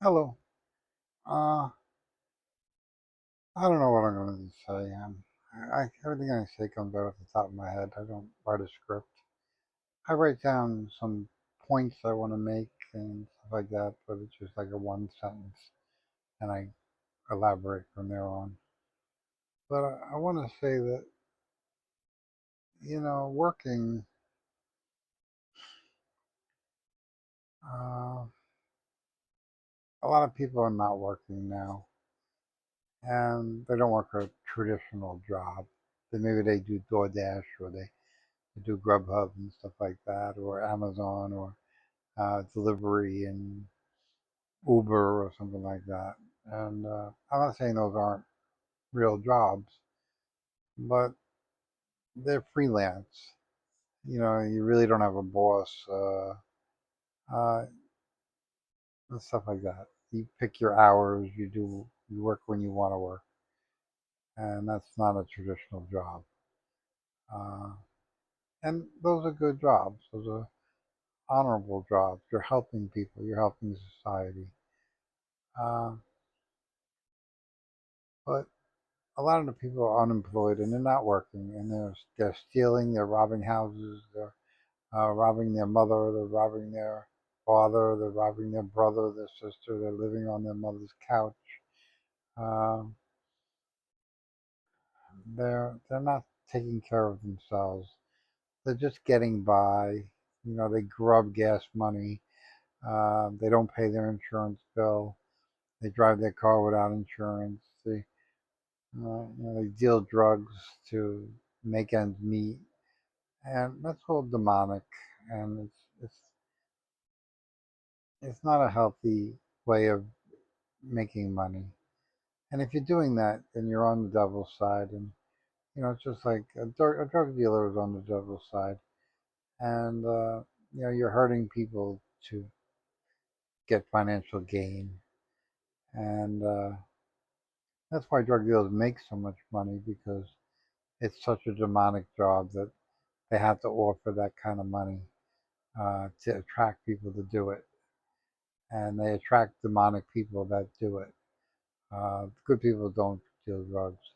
Hello. Uh, I don't know what I'm going to say. Everything I say comes right off the top of my head. I don't write a script. I write down some points I want to make and stuff like that, but it's just like a one sentence, and I elaborate from there on. But I want to say that, working, uh, a lot of people are not working now, and they don't work a traditional job. Maybe they do DoorDash or they do Grubhub and stuff like that, or Amazon, or delivery and Uber or something like that. And I'm not saying those aren't real jobs, but they're freelance. You really don't have a boss uh, and stuff like that. You pick your hours. You work when you want to work, and that's not a traditional job. Uh, and those are good jobs. Those are honorable jobs. You're helping people. You're helping society. Uh, but a lot of the people are unemployed and they're not working and they're stealing, they're robbing houses, they're robbing their mother, they're robbing their father, they're robbing their brother, their sister, they're living on their mother's couch. Uh, they're not taking care of themselves. They're just getting by. They grub gas money. They don't pay their insurance bill. They drive their car without insurance. They deal drugs to make ends meet, and that's all demonic, and it's not a healthy way of making money. And if you're doing that, then you're on the devil's side, and it's just like a drug dealer is on the devil's side, and you're hurting people to get financial gain, and that's why drug dealers make so much money because it's such a demonic job that they have to offer that kind of money to attract people to do it, and they attract demonic people that do it. Good people don't deal drugs,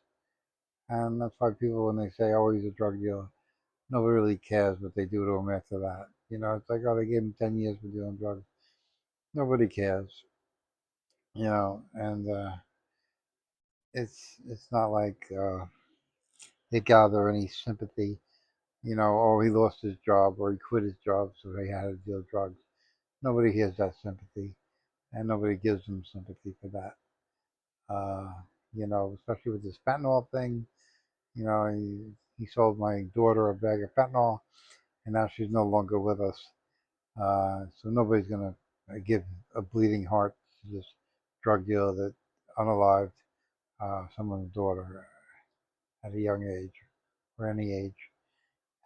and that's why people, when they say, "Oh, he's a drug dealer," nobody really cares what they do to him after that. It's like, "Oh, they gave him 10 years for dealing drugs." Nobody cares, and it's not like they gather any sympathy. Oh, he lost his job or he quit his job, so he had to deal drugs. Nobody hears that sympathy, and nobody gives them sympathy for that. Uh, especially with this fentanyl thing. He sold my daughter a bag of fentanyl, and now she's no longer with us. So nobody's gonna give a bleeding heart to this drug dealer that unalived someone's daughter at a young age or any age.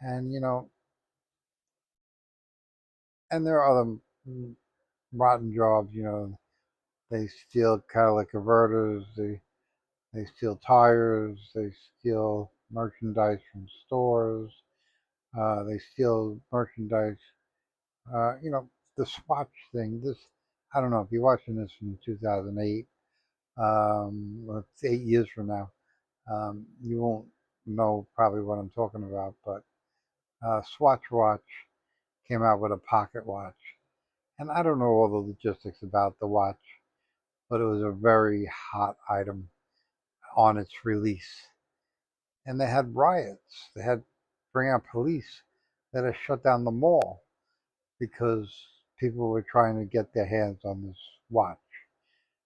And and there are other rotten jobs. They steal catalytic converters. They steal tires. They steal merchandise from stores. They steal merchandise. Uh, you know, the Swatch thing. I don't know if you're watching this from 2008. Well, it's 8 years from now. You won't know probably what I'm talking about, but Swatch Watch came out with a pocket watch, and I don't know all the logistics about the watch, but it was a very hot item on its release, and they had riots. They had bring out police that had shut down the mall because people were trying to get their hands on this watch.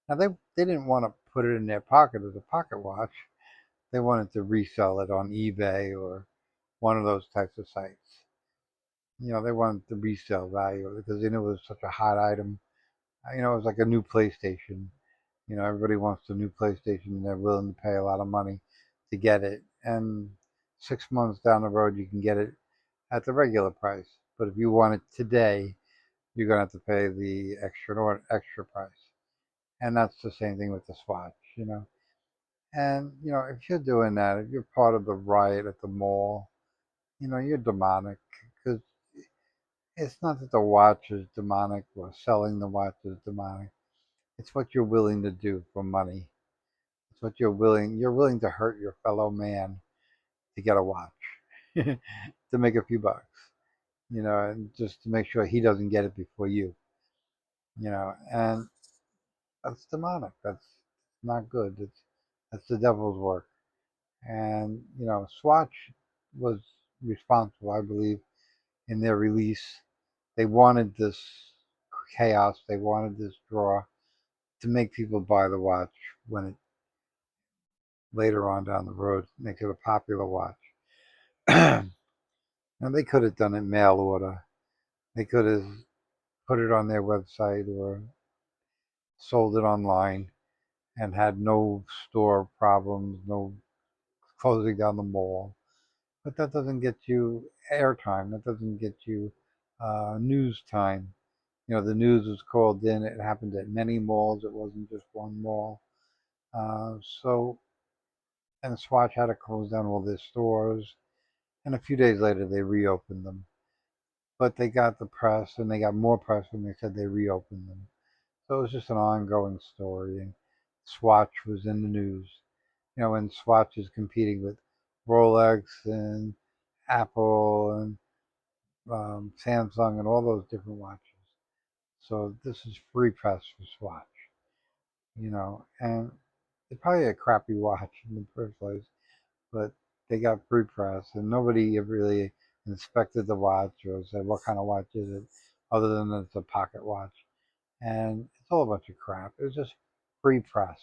Now they didn't want to put it in their pocket as a pocket watch. They wanted to resell it on eBay or one of those types of sites. They wanted the resale value because they knew it was such a hot item. It was like a new PlayStation. Everybody wants the new PlayStation and they're willing to pay a lot of money to get it. And 6 months down the road, you can get it at the regular price. But if you want it today, you're gonna have to pay the extra price. And that's the same thing with the Swatch. And if you're doing that, if you're part of the riot at the mall, you're demonic because it's not that the watch is demonic or selling the watch is demonic. It's what you're willing to do for money. It's what you're willing to hurt your fellow man to get a watch, to make a few bucks, and just to make sure he doesn't get it before and that's demonic. That's not good. That's the devil's work. And Swatch was responsible, I believe, in their release. They wanted this chaos. They wanted this draw to make people buy the watch when it later on down the road make it a popular watch. Now they could have done it mail order. They could have put it on their website or sold it online and had no store problems, no closing down the mall. But that doesn't get you airtime. That doesn't get you news time. The news was called in. It happened at many malls. It wasn't just one mall. So, and Swatch had to close down all their stores. And a few days later, they reopened them. But they got the press, and they got more press when they said they reopened them. So it was just an ongoing story. And Swatch was in the news. And Swatch is competing with Rolex and Apple and Samsung and all those different watches. So this is free press for Swatch, and it's probably a crappy watch in the first place, but they got free press and nobody really inspected the watch or said what kind of watch is it, other than it's a pocket watch. And it's all a bunch of crap. It was just free press.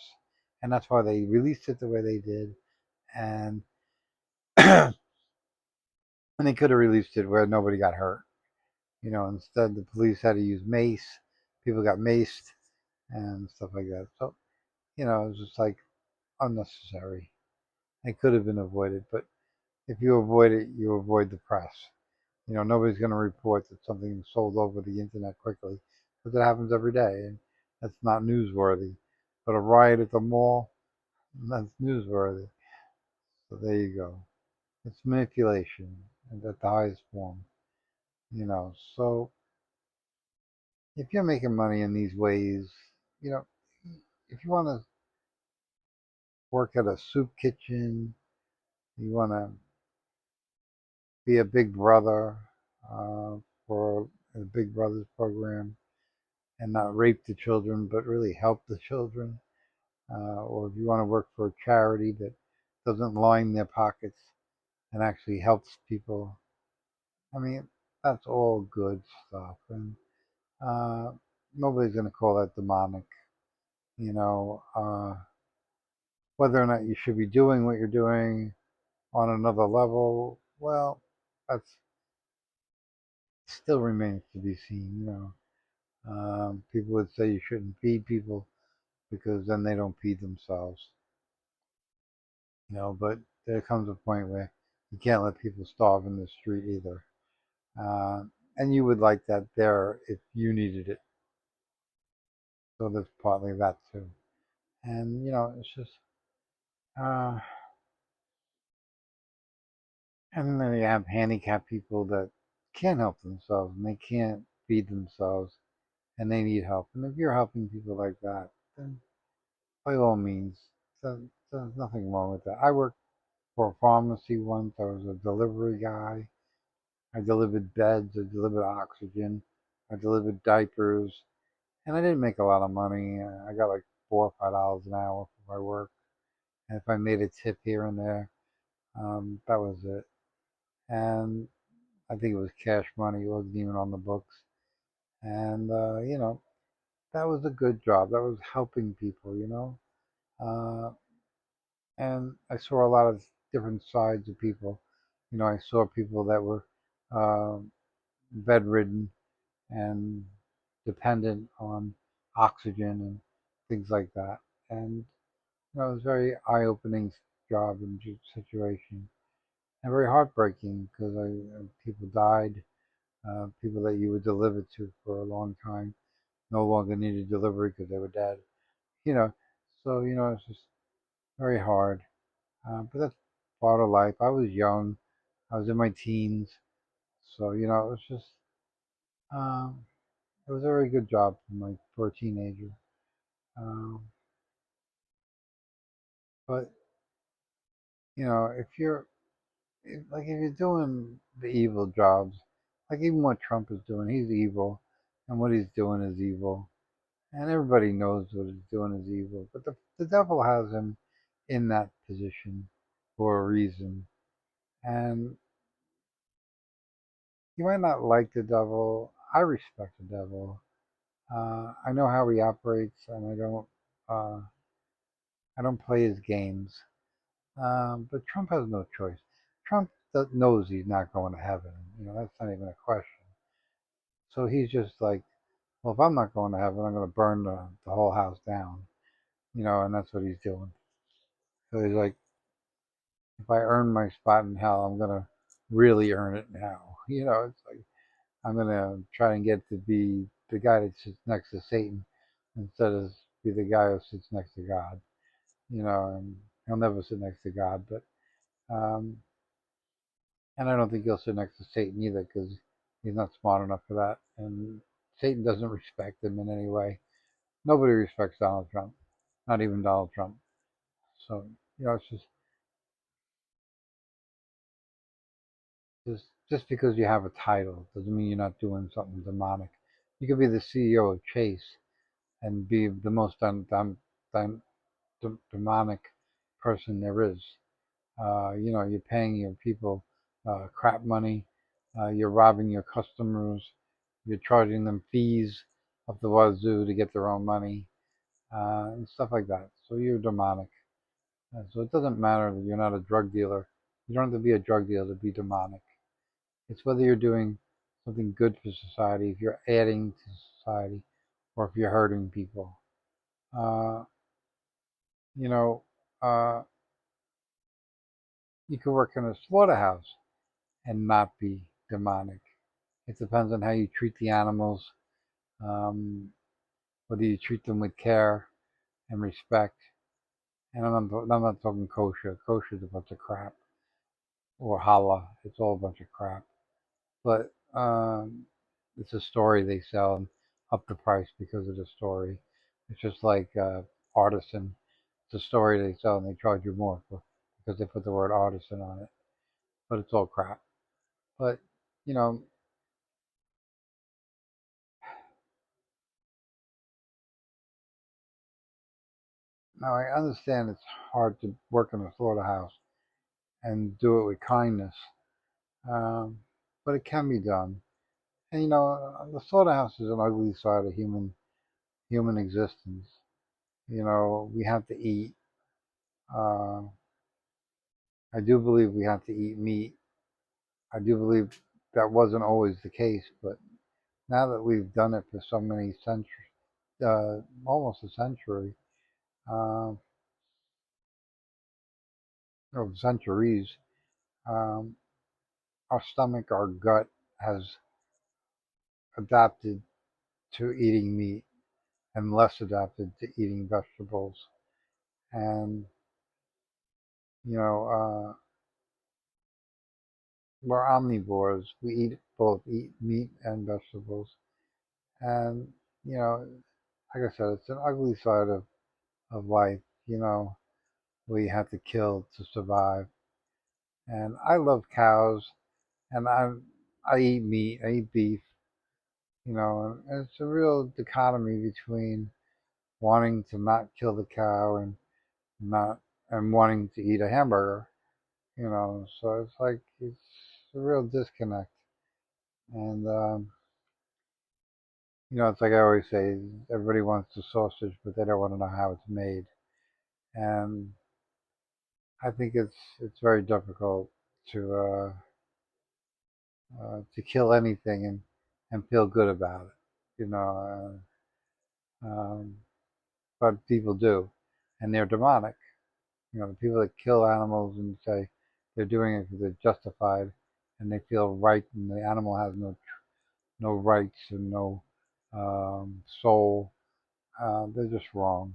And that's why they released it the way they did. And and they could have released it where nobody got hurt. Instead the police had to use mace. People got maced and stuff like that. So, it was just like unnecessary. It could have been avoided, but if you avoid it, you avoid the press. Nobody's going to report that something sold over the internet quickly because it happens every day, and that's not newsworthy. But a riot at the mall, that's newsworthy. So there you go. It's manipulation at the highest form. So if you're making money in these ways, you know, if you want to work at a soup kitchen, you want to be a big brother for a Big Brothers program and not rape the children, but really help the children. Or if you want to work for a charity that doesn't line their pockets and actually helps people, I mean, that's all good stuff. And uh, nobody's going to call that demonic. You know, uh, Whether or not you should be doing what you're doing on another level, well, that's still remains to be seen. People would say you shouldn't feed people because then they don't feed themselves. But there comes a point where you can't let people starve in the street either. Uh, and you would like that there if you needed it. So there's partly that too. And it's just, uh, and then you have handicapped people that can't help themselves and they can't feed themselves and they need help. And if you're helping people like that, then by all means, there's nothing wrong with that. I worked for a pharmacy once. I was a delivery guy. I delivered beds. I delivered oxygen. I delivered diapers. And I didn't make a lot of money. I got like $4 or $5 an hour for my work. And if I made a tip here and there, that was it. And I think it was cash money. It wasn't even on the books. And, that was a good job. That was helping people. Uh, and I saw a lot of different sides of people. I saw people that were uh, bedridden and dependent on oxygen and things like that. And it was a very eye-opening job and situation, and very heartbreaking because people died. People that you would deliver to for a long time no longer needed delivery because they were dead. You know, so it's just very hard. But that's part of life. I was young. I was in my teens, so it was just um, it was a very good job for a teenager. Um, but you know, if you're doing the evil jobs, like even what Trump is doing, he's evil, and what he's doing is evil, and everybody knows what he's doing is evil. But the devil has him in that position for a reason, and you might not like the devil. I respect the devil. I know how he operates, and uh, I don't play his games. But Trump has no choice. Trump knows he's not going to heaven. You know, that's not even a question. So he's just like, well, if I'm not going to heaven, I'm going to burn the whole house down. You know, and that's what he's doing. So he's like, if I earn my spot in hell, I'm going to really earn it now. You know, it's like, I'm going to try and get to be the guy that sits next to Satan instead of be the guy who sits next to God. You know, and he'll never sit next to God, but um, and I don't think he'll sit next to Satan either because he's not smart enough for that. And Satan doesn't respect him in any way. Nobody respects Donald Trump, not even Donald Trump. So, you know, it's just because you have a title doesn't mean you're not doing something demonic. You could be the CEO of Chase and be the most demonic person there is. You know, you're paying your people crap money. You're robbing your customers. You're charging them fees up the wazoo to get their own money and stuff like that. So you're demonic. So it doesn't matter that you're not a drug dealer. You don't have to be a drug dealer to be demonic. It's whether you're doing something good for society, if you're adding to society, or if you're hurting people. Uh, you know, uh, you could work in a slaughterhouse and not be demonic. It depends on how you treat the animals, um, whether you treat them with care and respect. And I'm not talking kosher. Kosher is a bunch of crap. Or challah. It's all a bunch of crap. But it's a story they sell and up the price because of the story. It's just like artisan. It's a story they sell and they charge you more for because they put the word artisan on it. But it's all crap. But you know, now I understand it's hard to work in a slaughterhouse and do it with kindness, um, but it can be done. And you know, the slaughterhouse is an ugly side of human existence. You know, we have to eat. Uh, I do believe we have to eat meat. I do believe that wasn't always the case, but now that we've done it for so many centuries, almost a century, uh, or centuries, um, our stomach, our gut has adapted to eating meat and less adapted to eating vegetables. And you know, we're omnivores. We eat meat and vegetables. And you know, like I said, it's an ugly side of life. You know, we have to kill to survive. And I love cows, and I eat meat. I eat beef. You know, and it's a real dichotomy between wanting to not kill the cow not and wanting to eat a hamburger. You know, so it's like it's a real disconnect. And you know, it's like I always say, everybody wants the sausage, but they don't want to know how it's made. And I think it's very difficult to kill anything and feel good about it. You know, but people do, and they're demonic. You know, the people that kill animals and say they're doing it because they're justified and they feel right, and the animal has no rights and no soul. They're just wrong,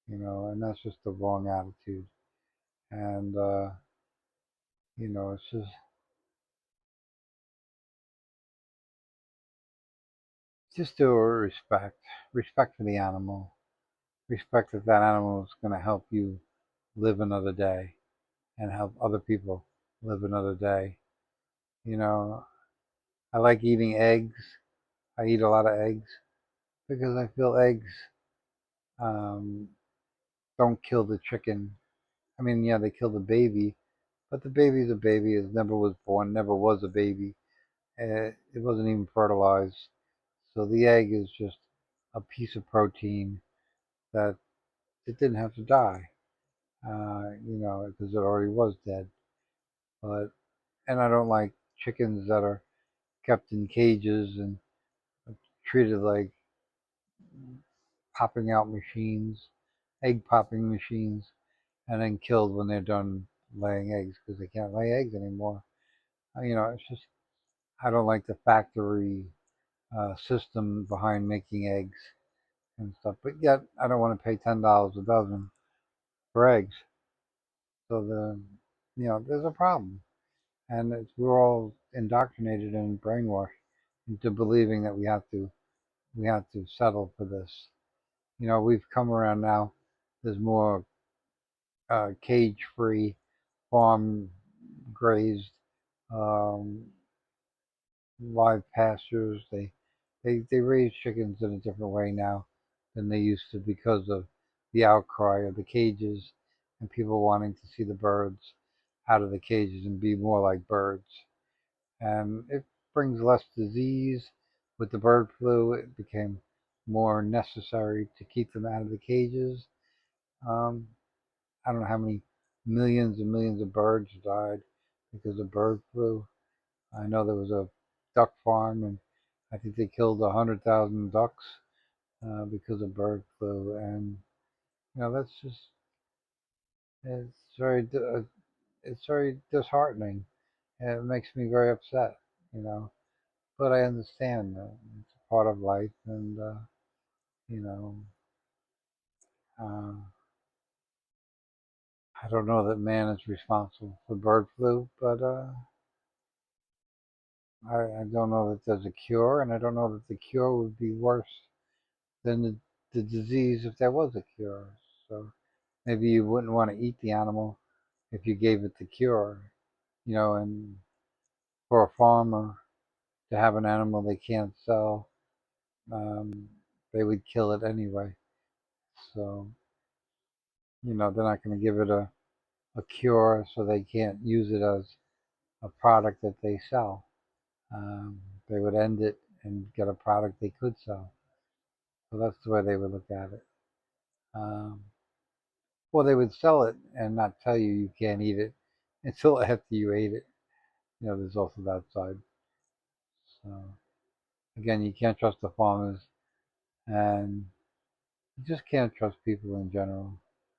you know, and that's just the wrong attitude. And you know, it's just do respect for the animal. respect that that animal is going to help you live another day and help other people live another day. You know, I like eating eggs. I eat a lot of eggs because I feel eggs um, don't kill the chicken. I mean, yeah, they kill the baby, but the baby's a baby. It never was born, never was a baby. It wasn't even fertilized. So the egg is just a piece of protein that it didn't have to die, because it already was dead. But and I don't like chickens that are kept in cages and treated like popping out machines, egg popping machines, and then killed when they're done laying eggs because they can't lay eggs anymore. It's just I don't like the factory system behind making eggs and stuff. But yet I don't want to pay $10 a dozen for eggs. So there's a problem, and we're all indoctrinated and brainwashed into believing that we have to settle for this. We've come around now. There's more cage-free, farm-grazed, um, live pastures. They raise chickens in a different way now than they used to because of the outcry of the cages and people wanting to see the birds out of the cages and be more like birds. And it brings less disease. With the bird flu, it became more necessary to keep them out of the cages. Um, I don't know how many millions and millions of birds died because of bird flu. I know there was a duck farm, and I think they killed 100,000 ducks because of bird flu. And that's just it's very disheartening, and it makes me very upset. You know, but I understand that it's a part of life, and you know, uh, I don't know that man is responsible for bird flu, but I don't know that there's a cure, and I don't know that the cure would be worse than the disease if there was a cure. So maybe you wouldn't want to eat the animal if you gave it the cure, and for a farmer to have an animal they can't sell, they would kill it anyway. So, they're not going to give it a cure so they can't use it as a product that they sell. They would end it and get a product they could sell. So that's the way they would look at it. Um, well, they would sell it and not tell you can't eat it until after you ate it. There's also that side. So again, you can't trust the farmers, and you just can't trust people in general.